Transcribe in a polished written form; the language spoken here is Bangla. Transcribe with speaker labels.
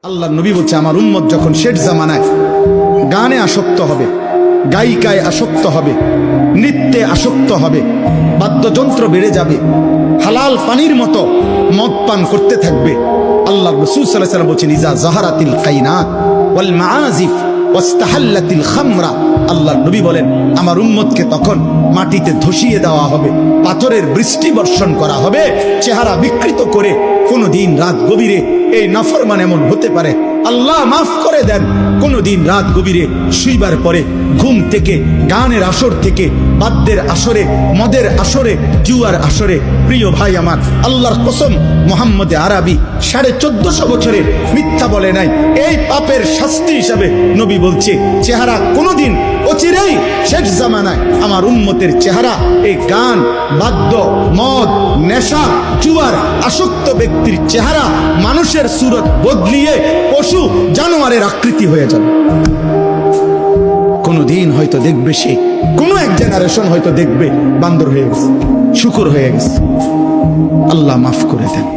Speaker 1: আল্লাহ নবী বলছে, আমার উম্মত যখন শেষ জামানায় গানে আসক্ত হবে, গায়িকায় আসক্ত হবে, নৃত্যে আসক্ত হবে, বাদ্যযন্ত্র বেড়ে যাবে, হালাল পানির মতো মদ পান করতে থাকবে। আল্লাহ রাসূল সাল্লাল্লাহু আলাইহি ওয়াসাল্লাম বলেছেন, ইজা যাহারাতিল কাইনাত ওয়াল মাআজিফ ওয়াস্তাহাল্লাতিল খামরা। আল্লাহর নবী বলেন, আমার উম্মতকে তখন মাটিতে ধসিয়ে দেওয়া হবে, পাথরের বৃষ্টি বর্ষণ করা হবে, চেহারা বিকৃত করে। কোনদিন রাত গভীরে এই নাফরমান এমন হতে পারে, আল্লাহ মাফ করে দেন, কোনদিন রাত গভীরে শুইবার পরে ঘুম থেকে, গানের আসর থেকে, বাদ্যের আসরে, মদের আসরে, জুয়ার আসরে। প্রিয় ভাই আমার, আল্লাহর কসম, মুহাম্মদ আরবি 1450 বছরে মিথ্যা বলে নাই। এই পাপের শাস্তি হিসাবে নবী বলছে, চেহারা কোনদিন অচিরেই শেষ জামানায় আমার উম্মতের চেহারা এই গান, বাদ্য, মদ, নেশা, জুয়ার আসক্ত ব্যক্তির চেহারা মানুষের সুরত বদলিয়ে পশু জানোয়ারের আকৃতি হয়ে যাবে। কোনদিন হয়তো দেখবে, সে কোন এক জেনারেশন হয়তো দেখবে বান্দর হয়ে গেছে, শুকর হয়ে গেছে। আল্লাহ মাফ করে দেন।